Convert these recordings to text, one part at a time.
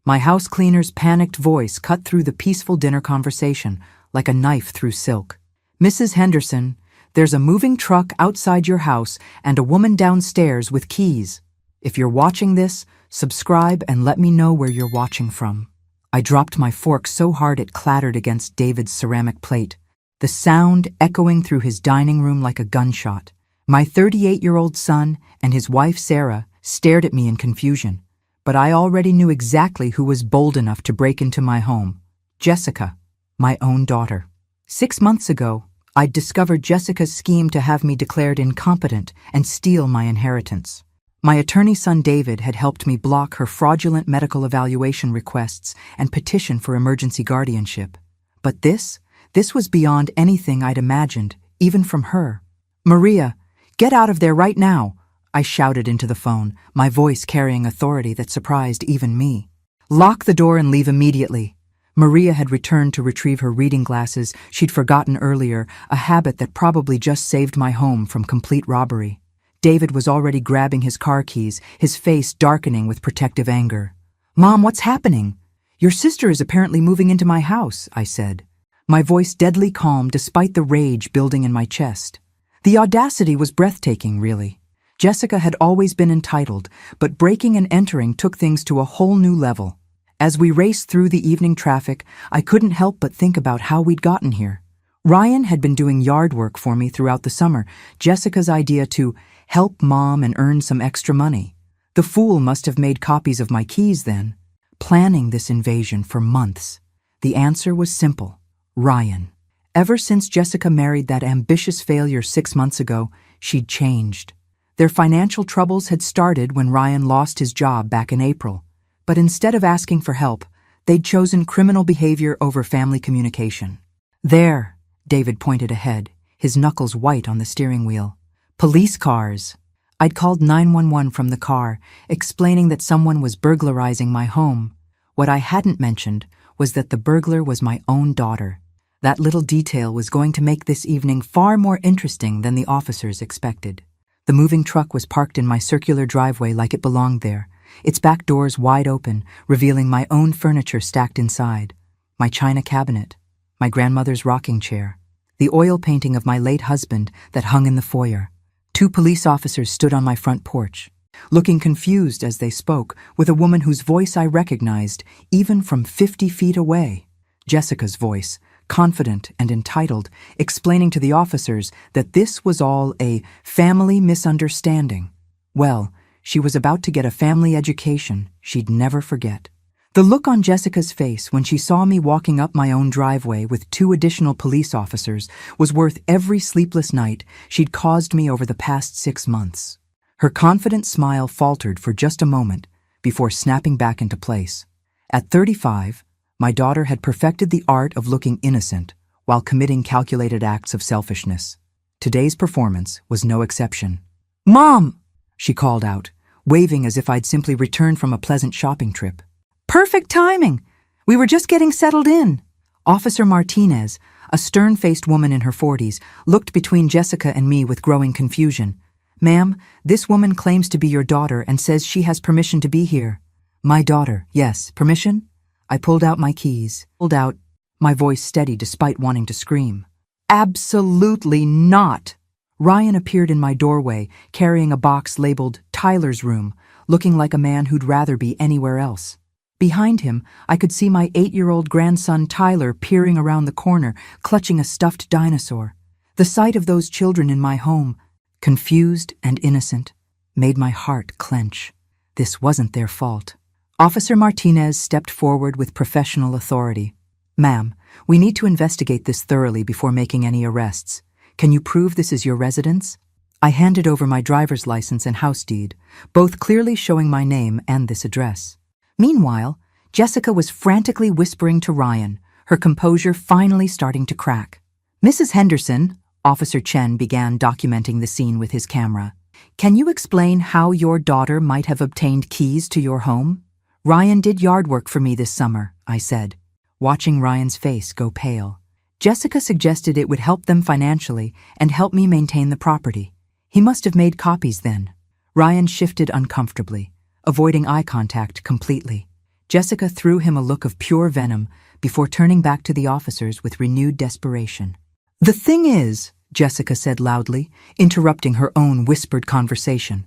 My house cleaner's panicked voice cut through the peaceful dinner conversation like a knife through silk. "Mrs. Henderson, there's a moving truck outside your house and a woman downstairs with keys. If you're watching this, subscribe and let me know where you're watching from." I dropped my fork so hard it clattered against David's ceramic plate, the sound echoing through his dining room like a gunshot. My 38-year-old son and his wife Sarah stared at me in confusion, but I already knew exactly who was bold enough to break into my home. Jessica, my own daughter. 6 months ago, I'd discovered Jessica's scheme to have me declared incompetent and steal my inheritance. My attorney son David had helped me block her fraudulent medical evaluation requests and petition for emergency guardianship. But this was beyond anything I'd imagined, even from her. "Maria, get out of there right now," I shouted into the phone, my voice carrying authority that surprised even me. "Lock the door and leave immediately." Maria had returned to retrieve her reading glasses she'd forgotten earlier, a habit that probably just saved my home from complete robbery. David was already grabbing his car keys, his face darkening with protective anger. "Mom, what's happening?" "Your sister is apparently moving into my house," I said, my voice deadly calm despite the rage building in my chest. The audacity was breathtaking, really. Jessica had always been entitled, but breaking and entering took things to a whole new level. As we raced through the evening traffic, I couldn't help but think about how we'd gotten here. Ryan had been doing yard work for me throughout the summer, Jessica's idea to help Mom and earn some extra money. The fool must have made copies of my keys then, planning this invasion for months. The answer was simple: Ryan. Ever since Jessica married that ambitious failure 6 months ago, she'd changed. Their financial troubles had started when Ryan lost his job back in April. But instead of asking for help, they'd chosen criminal behavior over family communication. "There," David pointed ahead, his knuckles white on the steering wheel. "Police cars." I'd called 911 from the car, explaining that someone was burglarizing my home. What I hadn't mentioned was that the burglar was my own daughter. That little detail was going to make this evening far more interesting than the officers expected. The moving truck was parked in my circular driveway like it belonged there, its back doors wide open, revealing my own furniture stacked inside. My china cabinet, my grandmother's rocking chair, the oil painting of my late husband that hung in the foyer. 2 police officers stood on my front porch, looking confused as they spoke, with a woman whose voice I recognized, even from 50 feet away. Jessica's voice, confident and entitled, explaining to the officers that this was all a family misunderstanding. Well, she was about to get a family education she'd never forget. The look on Jessica's face when she saw me walking up my own driveway with 2 additional police officers was worth every sleepless night she'd caused me over the past 6 months. Her confident smile faltered for just a moment before snapping back into place. At 35, my daughter had perfected the art of looking innocent while committing calculated acts of selfishness. Today's performance was no exception. "Mom!" she called out, waving as if I'd simply returned from a pleasant shopping trip. "Perfect timing! We were just getting settled in." Officer Martinez, a stern-faced woman in her 40s, looked between Jessica and me with growing confusion. "Ma'am, this woman claims to be your daughter and says she has permission to be here." "My daughter, yes. Permission?" I pulled out my keys, my voice steady despite wanting to scream. "Absolutely not!" Ryan appeared in my doorway, carrying a box labeled Tyler's room, looking like a man who'd rather be anywhere else. Behind him, I could see my 8-year-old grandson Tyler peering around the corner, clutching a stuffed dinosaur. The sight of those children in my home, confused and innocent, made my heart clench. This wasn't their fault. Officer Martinez stepped forward with professional authority. "Ma'am, we need to investigate this thoroughly before making any arrests. Can you prove this is your residence?" I handed over my driver's license and house deed, both clearly showing my name and this address. Meanwhile, Jessica was frantically whispering to Ryan, her composure finally starting to crack. "Mrs. Henderson," Officer Chen began documenting the scene with his camera, "can you explain how your daughter might have obtained keys to your home?" "Ryan did yard work for me this summer," I said, watching Ryan's face go pale. Jessica suggested it would help them financially and help me maintain the property. He must have made copies then. Ryan shifted uncomfortably, avoiding eye contact completely. Jessica threw him a look of pure venom before turning back to the officers with renewed desperation. "The thing is," Jessica said loudly, interrupting her own whispered conversation,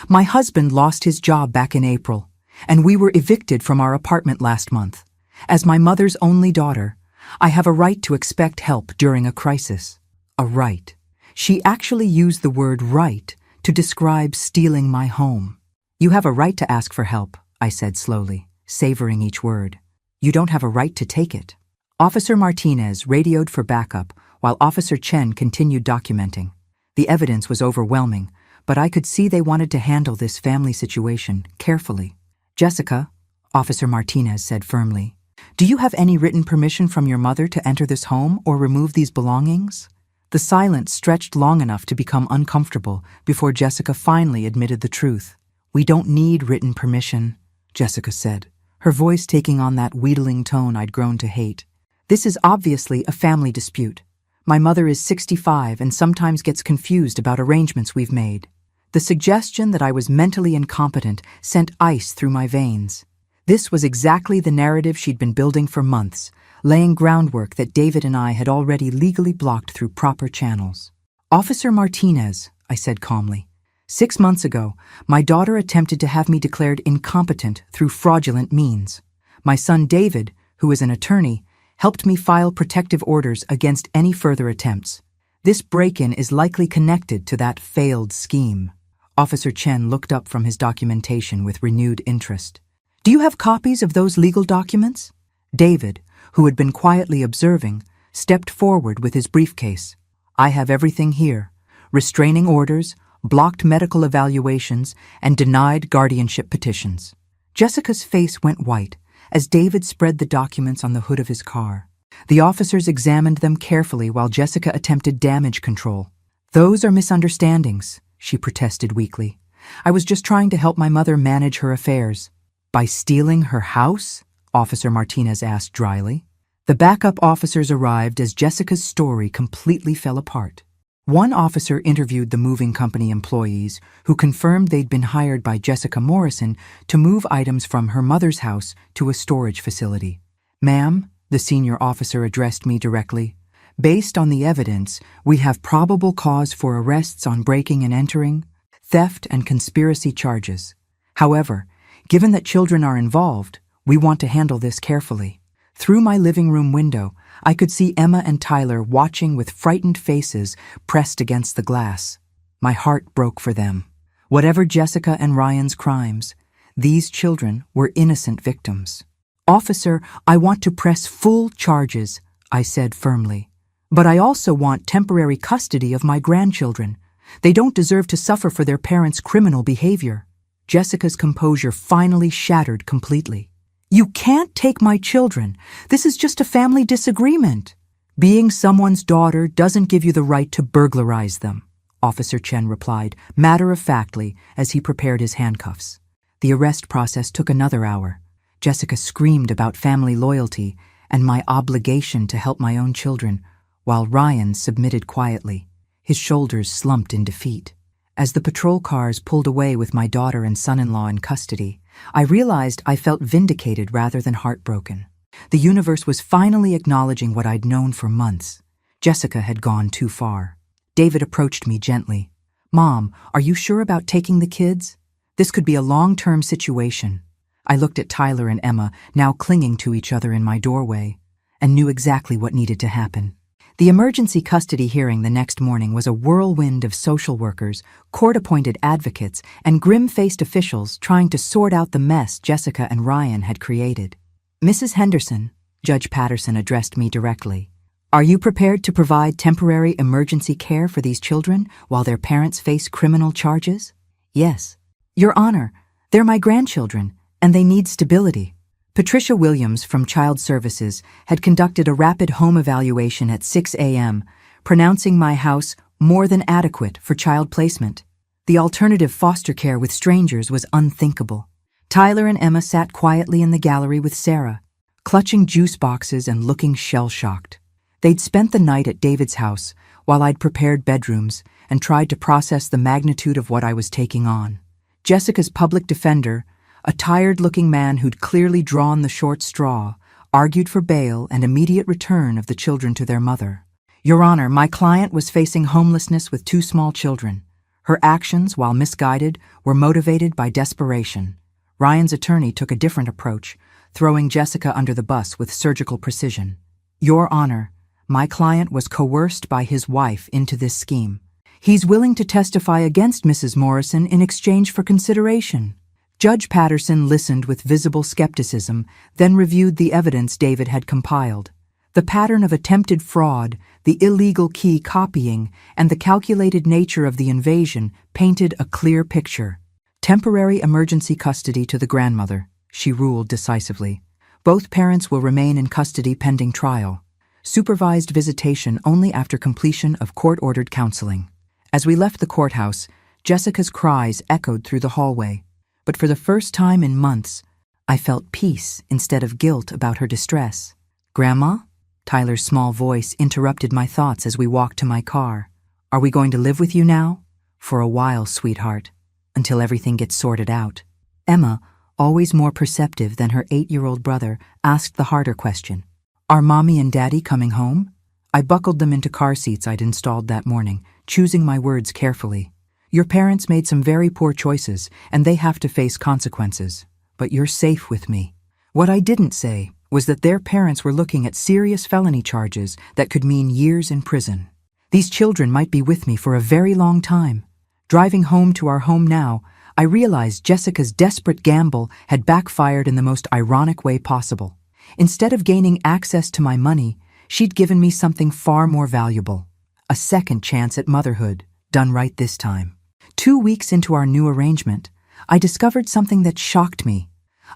"my husband lost his job back in April, and we were evicted from our apartment last month. As my mother's only daughter, I have a right to expect help during a crisis." A right. She actually used the word right to describe stealing my home. "You have a right to ask for help," I said slowly, savoring each word. "You don't have a right to take it." Officer Martinez radioed for backup while Officer Chen continued documenting. The evidence was overwhelming, but I could see they wanted to handle this family situation carefully. "Jessica," Officer Martinez said firmly, "do you have any written permission from your mother to enter this home or remove these belongings?" The silence stretched long enough to become uncomfortable before Jessica finally admitted the truth. "We don't need written permission," Jessica said, her voice taking on that wheedling tone I'd grown to hate. "This is obviously a family dispute. My mother is 65 and sometimes gets confused about arrangements we've made." The suggestion that I was mentally incompetent sent ice through my veins. This was exactly the narrative she'd been building for months, laying groundwork that David and I had already legally blocked through proper channels. "Officer Martinez," I said calmly, "6 months ago, my daughter attempted to have me declared incompetent through fraudulent means. My son David, who is an attorney, helped me file protective orders against any further attempts. This break-in is likely connected to that failed scheme." Officer Chen looked up from his documentation with renewed interest. "Do you have copies of those legal documents?" David, who had been quietly observing, stepped forward with his briefcase. "I have everything here: restraining orders, blocked medical evaluations, and denied guardianship petitions." Jessica's face went white as David spread the documents on the hood of his car. The officers examined them carefully while Jessica attempted damage control. "Those are misunderstandings," she protested weakly. "I was just trying to help my mother manage her affairs." "By stealing her house?" Officer Martinez asked dryly. The backup officers arrived as Jessica's story completely fell apart. One officer interviewed the moving company employees who confirmed they'd been hired by Jessica Morrison to move items from her mother's house to a storage facility. "Ma'am," the senior officer addressed me directly, "based on the evidence, we have probable cause for arrests on breaking and entering, theft, and conspiracy charges. However, given that children are involved, we want to handle this carefully." Through my living room window, I could see Emma and Tyler watching with frightened faces pressed against the glass. My heart broke for them. Whatever Jessica and Ryan's crimes, these children were innocent victims. "Officer, I want to press full charges," I said firmly. "But I also want temporary custody of my grandchildren. They don't deserve to suffer for their parents' criminal behavior." Jessica's composure finally shattered completely. "You can't take my children. This is just a family disagreement." "Being someone's daughter doesn't give you the right to burglarize them," Officer Chen replied, matter-of-factly, as he prepared his handcuffs. The arrest process took another hour. Jessica screamed about family loyalty and my obligation to help my own children, while Ryan submitted quietly. His shoulders slumped in defeat. As the patrol cars pulled away with my daughter and son-in-law in custody, I realized I felt vindicated rather than heartbroken. The universe was finally acknowledging what I'd known for months. Jessica had gone too far. David approached me gently. "Mom, are you sure about taking the kids? This could be a long-term situation." I looked at Tyler and Emma, now clinging to each other in my doorway, and knew exactly what needed to happen. The emergency custody hearing the next morning was a whirlwind of social workers, court-appointed advocates, and grim-faced officials trying to sort out the mess Jessica and Ryan had created. "Mrs. Henderson," Judge Patterson addressed me directly, "are you prepared to provide temporary emergency care for these children while their parents face criminal charges?" "Yes." "Your Honor, they're my grandchildren, and they need stability." Patricia Williams from Child Services had conducted a rapid home evaluation at 6 a.m., pronouncing my house more than adequate for child placement. The alternative foster care with strangers was unthinkable. Tyler and Emma sat quietly in the gallery with Sarah, clutching juice boxes and looking shell-shocked. They'd spent the night at David's house while I'd prepared bedrooms and tried to process the magnitude of what I was taking on. Jessica's public defender, A tired-looking man who'd clearly drawn the short straw argued for bail and immediate return of the children to their mother. Your Honor, my client was facing homelessness with 2 small children. Her actions, while misguided, were motivated by desperation. Ryan's attorney took a different approach, throwing Jessica under the bus with surgical precision. Your Honor, my client was coerced by his wife into this scheme. He's willing to testify against Mrs. Morrison in exchange for consideration. Judge Patterson listened with visible skepticism, then reviewed the evidence David had compiled. The pattern of attempted fraud, the illegal key copying, and the calculated nature of the invasion painted a clear picture. Temporary emergency custody to the grandmother, she ruled decisively. Both parents will remain in custody pending trial. Supervised visitation only after completion of court-ordered counseling. As we left the courthouse, Jessica's cries echoed through the hallway. But for the first time in months, I felt peace instead of guilt about her distress. Grandma? Tyler's small voice interrupted my thoughts as we walked to my car. Are we going to live with you now? For a while, sweetheart, until everything gets sorted out. Emma, always more perceptive than her 8-year-old brother, asked the harder question. Are Mommy and Daddy coming home? I buckled them into car seats I'd installed that morning, choosing my words carefully. Your parents made some very poor choices, and they have to face consequences. But you're safe with me. What I didn't say was that their parents were looking at serious felony charges that could mean years in prison. These children might be with me for a very long time. Driving home to our home now, I realized Jessica's desperate gamble had backfired in the most ironic way possible. Instead of gaining access to my money, she'd given me something far more valuable. A second chance at motherhood, done right this time. 2 weeks into our new arrangement, I discovered something that shocked me.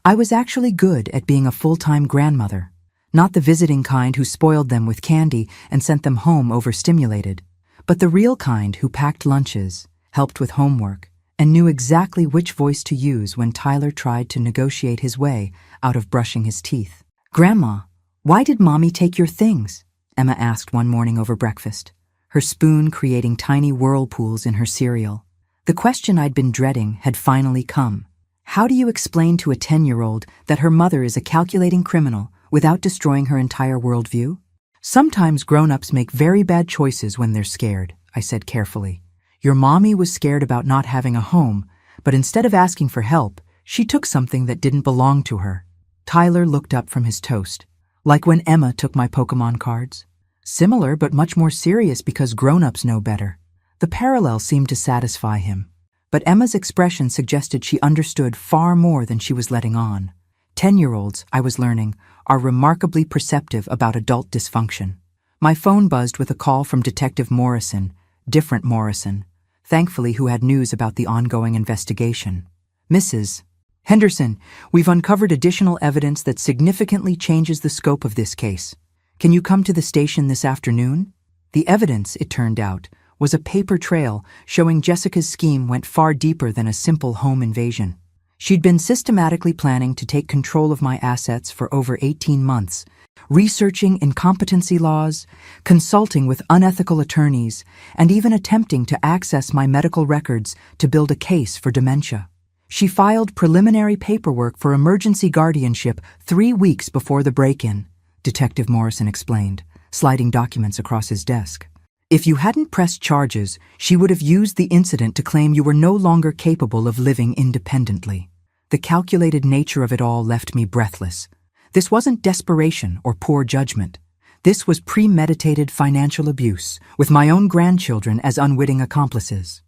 I was actually good at being a full-time grandmother, not the visiting kind who spoiled them with candy and sent them home overstimulated, but the real kind who packed lunches, helped with homework, and knew exactly which voice to use when Tyler tried to negotiate his way out of brushing his teeth. Grandma, why did Mommy take your things? Emma asked one morning over breakfast, her spoon creating tiny whirlpools in her cereal. The question I'd been dreading had finally come. How do you explain to a 10-year-old that her mother is a calculating criminal without destroying her entire worldview? Sometimes grown-ups make very bad choices when they're scared, I said carefully. Your mommy was scared about not having a home, but instead of asking for help, she took something that didn't belong to her. Tyler looked up from his toast. Like when Emma took my Pokemon cards. Similar but much more serious because grown-ups know better. The parallel seemed to satisfy him. But Emma's expression suggested she understood far more than she was letting on. 10-year-olds, I was learning, are remarkably perceptive about adult dysfunction. My phone buzzed with a call from Detective Morrison, different Morrison, thankfully who had news about the ongoing investigation. Mrs. Henderson, we've uncovered additional evidence that significantly changes the scope of this case. Can you come to the station this afternoon? The evidence, it turned out, was a paper trail showing Jessica's scheme went far deeper than a simple home invasion. She'd been systematically planning to take control of my assets for over 18 months, researching incompetency laws, consulting with unethical attorneys, and even attempting to access my medical records to build a case for dementia. She filed preliminary paperwork for emergency guardianship 3 weeks before the break-in, Detective Morrison explained, sliding documents across his desk. If you hadn't pressed charges, she would have used the incident to claim you were no longer capable of living independently. The calculated nature of it all left me breathless. This wasn't desperation or poor judgment. This was premeditated financial abuse, with my own grandchildren as unwitting accomplices.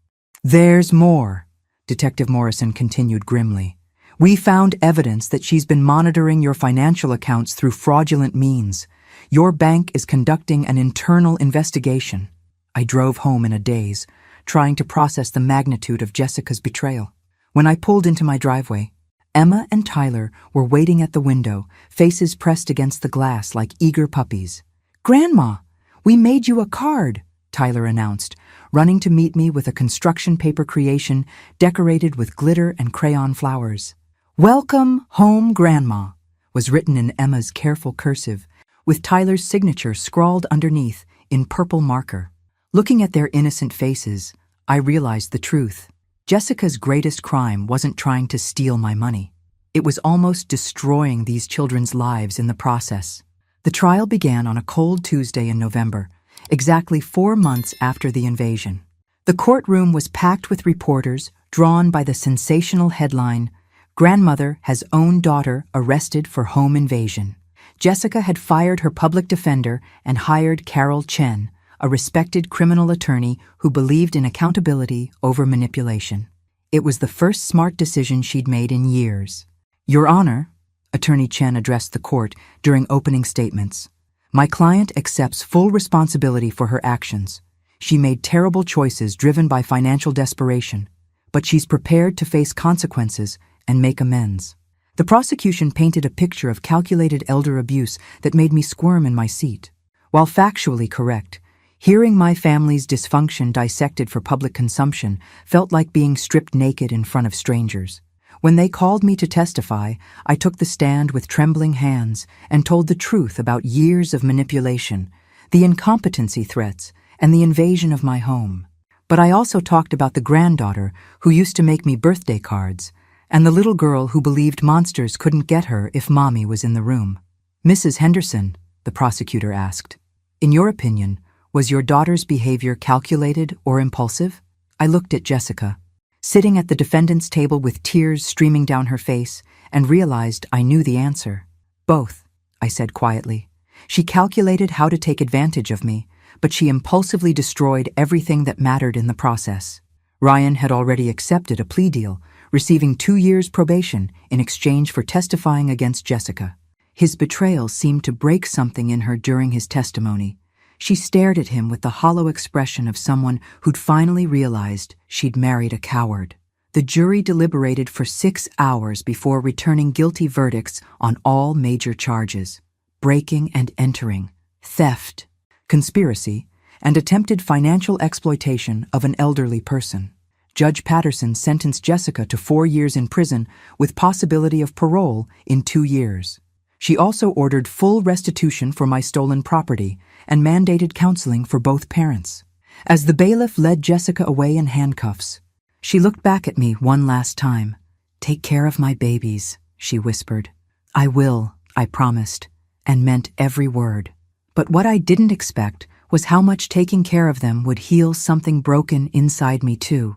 There's more, Detective Morrison continued grimly. We found evidence that she's been monitoring your financial accounts through fraudulent means. Your bank is conducting an internal investigation. I drove home in a daze, trying to process the magnitude of Jessica's betrayal. When I pulled into my driveway, Emma and Tyler were waiting at the window, faces pressed against the glass like eager puppies. Grandma, we made you a card, Tyler announced, running to meet me with a construction paper creation decorated with glitter and crayon flowers. Welcome home, Grandma, was written in Emma's careful cursive, with Tyler's signature scrawled underneath in purple marker. Looking at their innocent faces, I realized the truth. Jessica's greatest crime wasn't trying to steal my money. It was almost destroying these children's lives in the process. The trial began on a cold Tuesday in November, exactly 4 months after the invasion. The courtroom was packed with reporters, drawn by the sensational headline, "Grandmother has own daughter arrested for home invasion." Jessica had fired her public defender and hired Carol Chen, a respected criminal attorney who believed in accountability over manipulation. It was the first smart decision she'd made in years. "Your Honor," Attorney Chen addressed the court during opening statements, "my client accepts full responsibility for her actions. She made terrible choices driven by financial desperation, but she's prepared to face consequences and make amends." The prosecution painted a picture of calculated elder abuse that made me squirm in my seat. While factually correct, hearing my family's dysfunction dissected for public consumption felt like being stripped naked in front of strangers. When they called me to testify, I took the stand with trembling hands and told the truth about years of manipulation, the incompetency threats, and the invasion of my home. But I also talked about the granddaughter who used to make me birthday cards, and the little girl who believed monsters couldn't get her if Mommy was in the room. "Mrs. Henderson," the prosecutor asked, "in your opinion, was your daughter's behavior calculated or impulsive?" I looked at Jessica, sitting at the defendant's table with tears streaming down her face, and realized I knew the answer. "Both," I said quietly. "She calculated how to take advantage of me, but she impulsively destroyed everything that mattered in the process." Ryan had already accepted a plea deal, receiving 2 years probation in exchange for testifying against Jessica. His betrayal seemed to break something in her during his testimony. She stared at him with the hollow expression of someone who'd finally realized she'd married a coward. The jury deliberated for 6 hours before returning guilty verdicts on all major charges: breaking and entering, theft, conspiracy, and attempted financial exploitation of an elderly person. Judge Patterson sentenced Jessica to 4 years in prison with possibility of parole in 2 years. She also ordered full restitution for my stolen property and mandated counseling for both parents. As the bailiff led Jessica away in handcuffs, she looked back at me one last time. "Take care of my babies," she whispered. "I will," I promised, and meant every word. But what I didn't expect was how much taking care of them would heal something broken inside me too.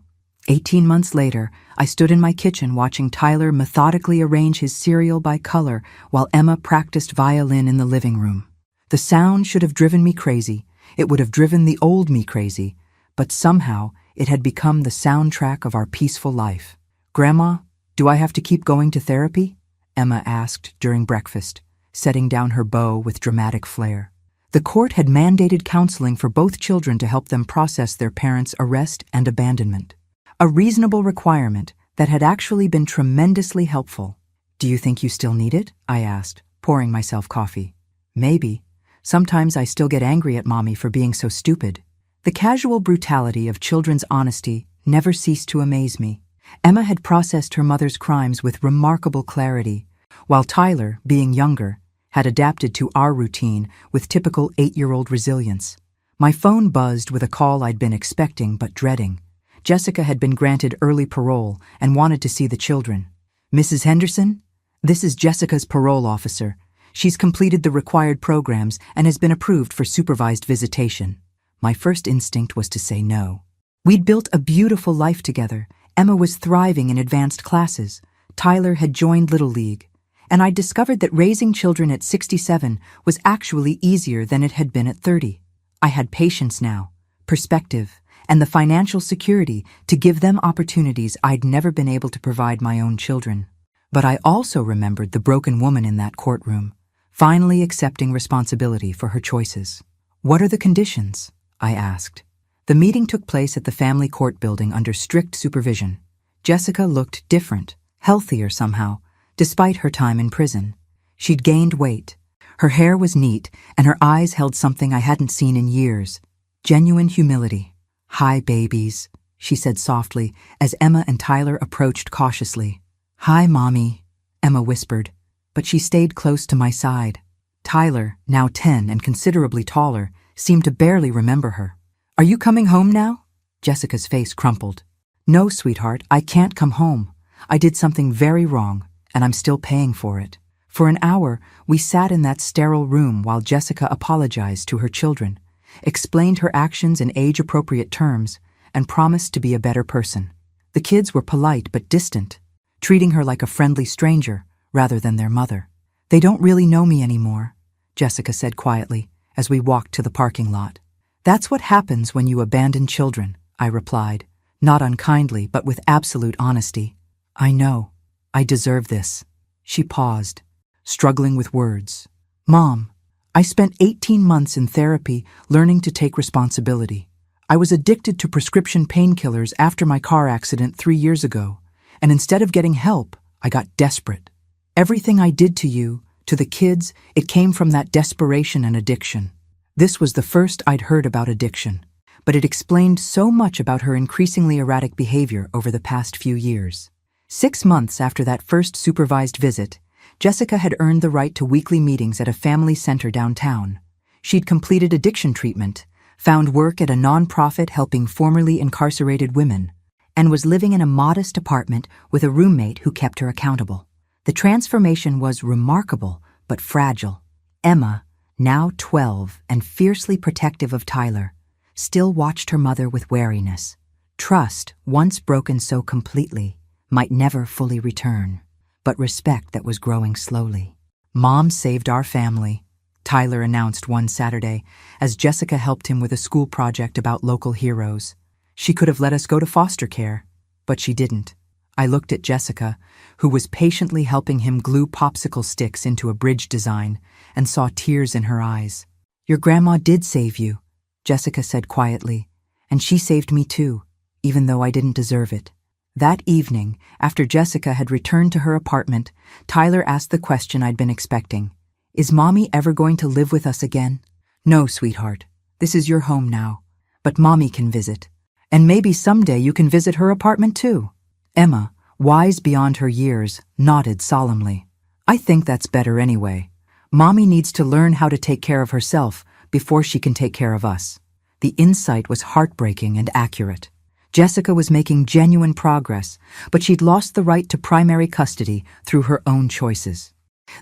18 months later, I stood in my kitchen watching Tyler methodically arrange his cereal by color while Emma practiced violin in the living room. The sound should have driven me crazy. It would have driven the old me crazy, but somehow it had become the soundtrack of our peaceful life. "Grandma, do I have to keep going to therapy?" Emma asked during breakfast, setting down her bow with dramatic flair. The court had mandated counseling for both children to help them process their parents' arrest and abandonment. A reasonable requirement that had actually been tremendously helpful. "Do you think you still need it?" I asked, pouring myself coffee. "Maybe. Sometimes I still get angry at Mommy for being so stupid." The casual brutality of children's honesty never ceased to amaze me. Emma had processed her mother's crimes with remarkable clarity, while Tyler, being younger, had adapted to our routine with typical 8-year-old resilience. My phone buzzed with a call I'd been expecting but dreading. Jessica had been granted early parole and wanted to see the children. "Mrs. Henderson? This is Jessica's parole officer. She's completed the required programs and has been approved for supervised visitation." My first instinct was to say no. We'd built a beautiful life together. Emma was thriving in advanced classes. Tyler had joined Little League. And I discovered that raising children at 67 was actually easier than it had been at 30. I had patience now, perspective, and the financial security to give them opportunities I'd never been able to provide my own children. But I also remembered the broken woman in that courtroom, finally accepting responsibility for her choices. "What are the conditions?" I asked. The meeting took place at the family court building under strict supervision. Jessica looked different, healthier somehow, despite her time in prison. She'd gained weight. Her hair was neat, and her eyes held something I hadn't seen in years: genuine humility. "Hi, babies," she said softly as Emma and Tyler approached cautiously. "Hi, Mommy," Emma whispered, but she stayed close to my side. Tyler, now 10 and considerably taller, seemed to barely remember her. "Are you coming home now?" Jessica's face crumpled. "No, sweetheart, I can't come home. I did something very wrong, and I'm still paying for it. For an hour, we sat in that sterile room while Jessica apologized to her children, explained her actions in age-appropriate terms, and promised to be a better person. The kids were polite but distant, treating her like a friendly stranger rather than their mother. "They don't really know me anymore," Jessica said quietly as we walked to the parking lot. "That's what happens when you abandon children," I replied, not unkindly but with absolute honesty. "I know. I deserve this." She paused, struggling with words. "Mom, I spent 18 months in therapy learning to take responsibility. I was addicted to prescription painkillers after my car accident 3 years ago, and instead of getting help, I got desperate. Everything I did to you, to the kids, it came from that desperation and addiction." This was the first I'd heard about addiction, but it explained so much about her increasingly erratic behavior over the past few years. 6 months after that first supervised visit, Jessica had earned the right to weekly meetings at a family center downtown. She'd completed addiction treatment, found work at a nonprofit helping formerly incarcerated women, and was living in a modest apartment with a roommate who kept her accountable. The transformation was remarkable but fragile. Emma, now 12 and fiercely protective of Tyler, still watched her mother with wariness. Trust, once broken so completely, might never fully return, but respect that was growing slowly. "Mom saved our family," Tyler announced one Saturday as Jessica helped him with a school project about local heroes. "She could have let us go to foster care, but she didn't." I looked at Jessica, who was patiently helping him glue popsicle sticks into a bridge design, and saw tears in her eyes. "Your grandma did save you," Jessica said quietly, "and she saved me too, even though I didn't deserve it." That evening, after Jessica had returned to her apartment, Tyler asked the question I'd been expecting. "Is Mommy ever going to live with us again?" "No, sweetheart. This is your home now. But Mommy can visit. And maybe someday you can visit her apartment too." Emma, wise beyond her years, nodded solemnly. "I think that's better anyway. Mommy needs to learn how to take care of herself before she can take care of us." The insight was heartbreaking and accurate. Jessica was making genuine progress, but she'd lost the right to primary custody through her own choices.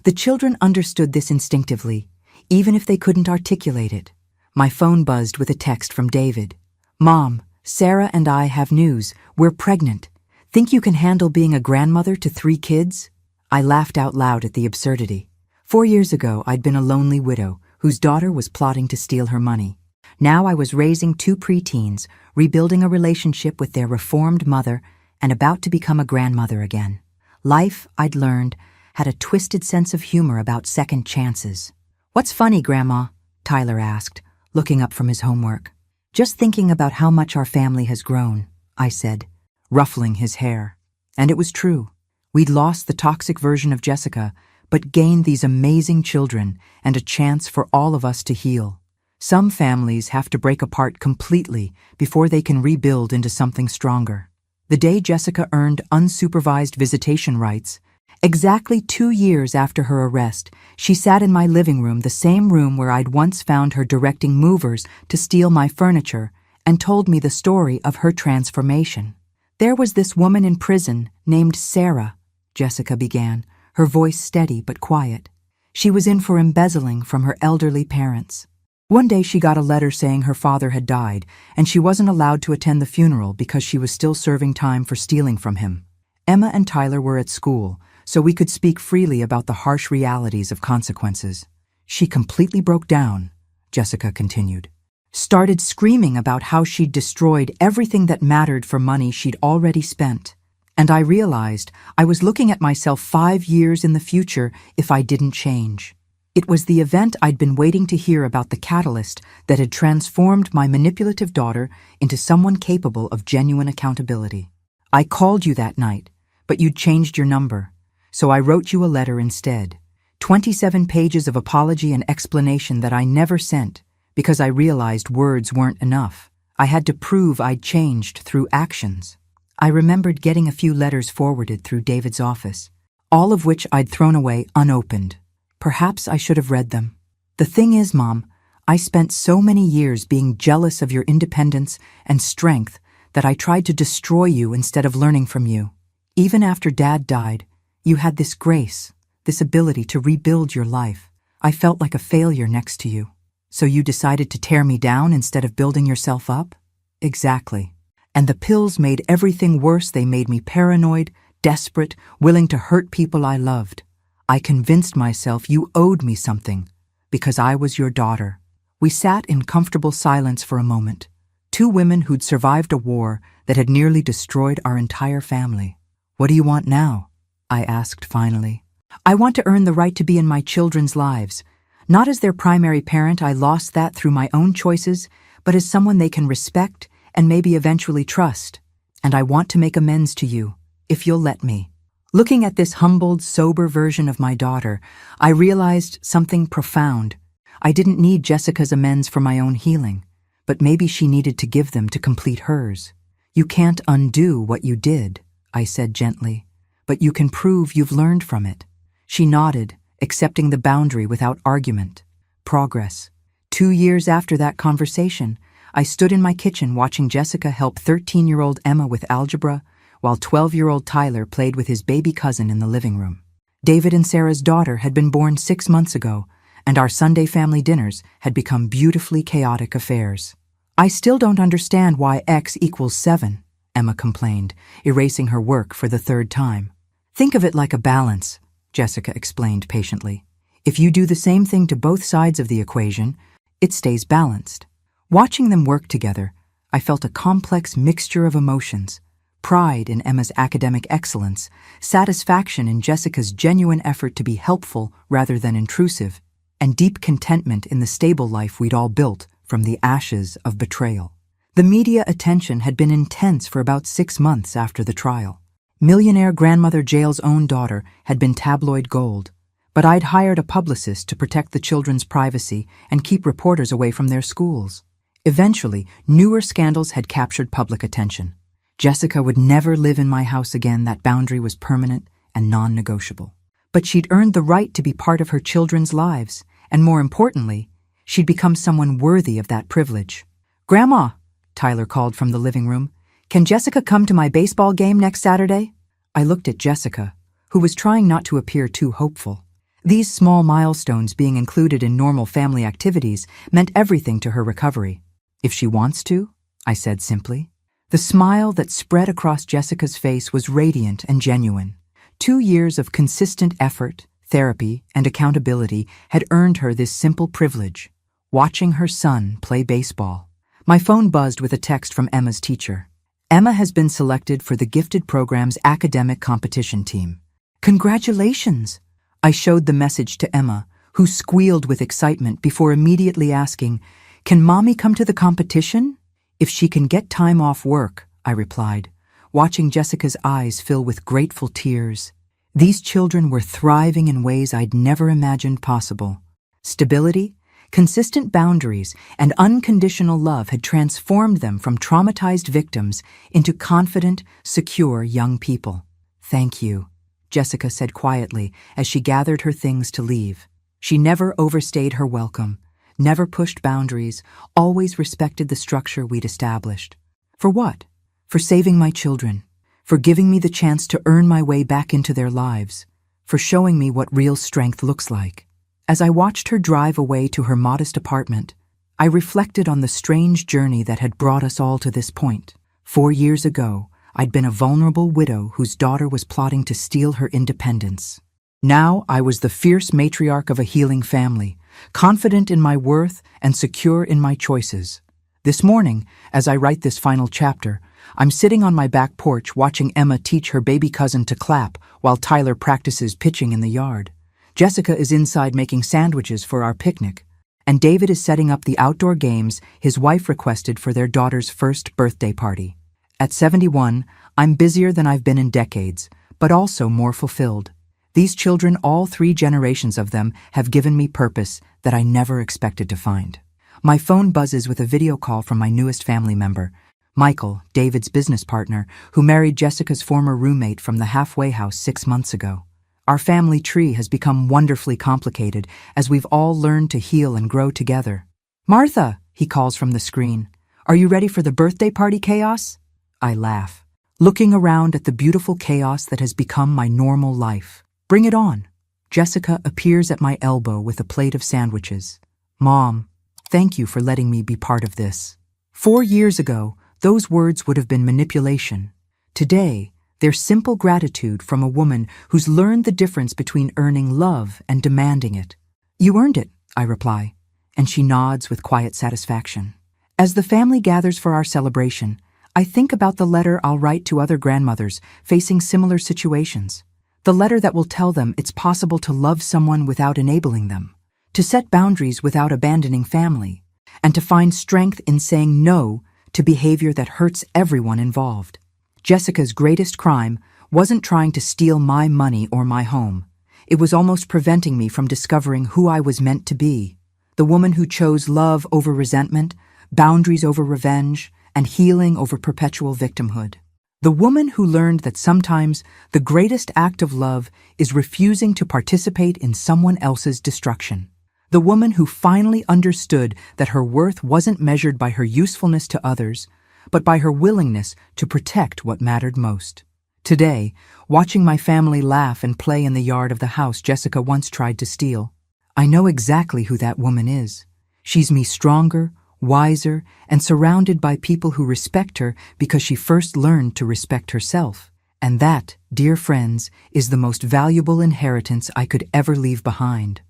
The children understood this instinctively, even if they couldn't articulate it. My phone buzzed with a text from David. "Mom, Sarah and I have news. We're pregnant. Think you can handle being a grandmother to 3 kids?" I laughed out loud at the absurdity. 4 years ago, I'd been a lonely widow whose daughter was plotting to steal her money. Now I was raising 2 preteens, rebuilding a relationship with their reformed mother, and about to become a grandmother again. Life, I'd learned, had a twisted sense of humor about second chances. "What's funny, Grandma?" Tyler asked, looking up from his homework. "Just thinking about how much our family has grown," I said, ruffling his hair. And it was true. We'd lost the toxic version of Jessica, but gained these amazing children and a chance for all of us to heal. Some families have to break apart completely before they can rebuild into something stronger. The day Jessica earned unsupervised visitation rights, exactly 2 years after her arrest, she sat in my living room, the same room where I'd once found her directing movers to steal my furniture, and told me the story of her transformation. "There was this woman in prison named Sarah," Jessica began, her voice steady but quiet. "She was in for embezzling from her elderly parents. One day she got a letter saying her father had died, and she wasn't allowed to attend the funeral because she was still serving time for stealing from him. Emma and Tyler were at school, so we could speak freely about the harsh realities of consequences. She completely broke down," Jessica continued. "Started screaming about how she'd destroyed everything that mattered for money she'd already spent. And I realized I was looking at myself 5 years in the future if I didn't change. It was the event I'd been waiting to hear about, the catalyst that had transformed my manipulative daughter into someone capable of genuine accountability. I called you that night, but you'd changed your number, so I wrote you a letter instead. 27 pages of apology and explanation that I never sent, because I realized words weren't enough. I had to prove I'd changed through actions. I remembered getting a few letters forwarded through David's office, all of which I'd thrown away unopened. Perhaps I should have read them. The thing is, Mom, I spent so many years being jealous of your independence and strength that I tried to destroy you instead of learning from you. Even after Dad died, You had this grace, this ability to rebuild your life. I felt like a failure next to you. So you decided to tear me down instead of building yourself up? Exactly. And the pills made everything worse. They made me paranoid, desperate, willing to hurt people I loved. I convinced myself you owed me something, because I was your daughter. We sat in comfortable silence for a moment. Two women who'd survived a war that had nearly destroyed our entire family. What do you want now? I asked finally. I want to earn the right to be in my children's lives. Not as their primary parent, I lost that through my own choices, but as someone they can respect and maybe eventually trust. And I want to make amends to you, if you'll let me. Looking at this humbled, sober version of my daughter, I realized something profound. I didn't need Jessica's amends for my own healing, but maybe she needed to give them to complete hers. You can't undo what you did, I said gently, but you can prove you've learned from it. She nodded, accepting the boundary without argument. Progress. 2 years after that conversation, I stood in my kitchen watching Jessica help 13-year-old Emma with algebra, while 12-year-old Tyler played with his baby cousin in the living room. David and Sarah's daughter had been born 6 months ago, and our Sunday family dinners had become beautifully chaotic affairs. I still don't understand why X equals 7, Emma complained, erasing her work for the 3rd time. Think of it like a balance, Jessica explained patiently. If you do the same thing to both sides of the equation, it stays balanced. Watching them work together, I felt a complex mixture of emotions: pride in Emma's academic excellence, satisfaction in Jessica's genuine effort to be helpful rather than intrusive, and deep contentment in the stable life we'd all built from the ashes of betrayal. The media attention had been intense for about 6 months after the trial. Millionaire grandmother Jael's own daughter had been tabloid gold, but I'd hired a publicist to protect the children's privacy and keep reporters away from their schools. Eventually, newer scandals had captured public attention. Jessica would never live in my house again. That boundary was permanent and non-negotiable. But she'd earned the right to be part of her children's lives, and more importantly, she'd become someone worthy of that privilege. "Grandma," Tyler called from the living room, "can Jessica come to my baseball game next Saturday?" I looked at Jessica, who was trying not to appear too hopeful. These small milestones being included in normal family activities meant everything to her recovery. "If she wants to," I said simply. The smile that spread across Jessica's face was radiant and genuine. 2 years of consistent effort, therapy, and accountability had earned her this simple privilege: watching her son play baseball. My phone buzzed with a text from Emma's teacher. "Emma has been selected for the gifted program's academic competition team." "Congratulations!" I showed the message to Emma, who squealed with excitement before immediately asking, "Can Mommy come to the competition?" "If she can get time off work," I replied, watching Jessica's eyes fill with grateful tears. These children were thriving in ways I'd never imagined possible. Stability, consistent boundaries, and unconditional love had transformed them from traumatized victims into confident, secure young people. "Thank you," Jessica said quietly as she gathered her things to leave. She never overstayed her welcome, never pushed boundaries, always respected the structure we'd established. For what? For saving my children, for giving me the chance to earn my way back into their lives, for showing me what real strength looks like. As I watched her drive away to her modest apartment, I reflected on the strange journey that had brought us all to this point. 4 years ago, I'd been a vulnerable widow whose daughter was plotting to steal her independence. Now I was the fierce matriarch of a healing family, confident in my worth and secure in my choices. This morning, as I write this final chapter, I'm sitting on my back porch watching Emma teach her baby cousin to clap while Tyler practices pitching in the yard. Jessica is inside making sandwiches for our picnic, and David is setting up the outdoor games his wife requested for their daughter's first birthday party. At 71, I'm busier than I've been in decades, but also more fulfilled. These children, all 3 generations of them, have given me purpose that I never expected to find. My phone buzzes with a video call from my newest family member, Michael, David's business partner, who married Jessica's former roommate from the halfway house 6 months ago. Our family tree has become wonderfully complicated as we've all learned to heal and grow together. "Martha," he calls from the screen, "are you ready for the birthday party chaos?" I laugh. looking around at the beautiful chaos that has become my normal life. Bring it on. Jessica appears at my elbow with a plate of sandwiches. Mom, thank you for letting me be part of this. 4 years ago, those words would have been manipulation. Today, they're simple gratitude from a woman who's learned the difference between earning love and demanding it. You earned it, I reply, and she nods with quiet satisfaction. As the family gathers for our celebration, I think about the letter I'll write to other grandmothers facing similar situations. The letter that will tell them it's possible to love someone without enabling them, to set boundaries without abandoning family, and to find strength in saying no to behavior that hurts everyone involved. Jessica's greatest crime wasn't trying to steal my money or my home. It was almost preventing me from discovering who I was meant to be. The woman who chose love over resentment, boundaries over revenge, and healing over perpetual victimhood. The woman who learned that sometimes the greatest act of love is refusing to participate in someone else's destruction. The woman who finally understood that her worth wasn't measured by her usefulness to others, but by her willingness to protect what mattered most. Today, watching my family laugh and play in the yard of the house Jessica once tried to steal, I know exactly who that woman is. She's me stronger, wiser, and surrounded by people who respect her because she first learned to respect herself. And that, dear friends, is the most valuable inheritance I could ever leave behind.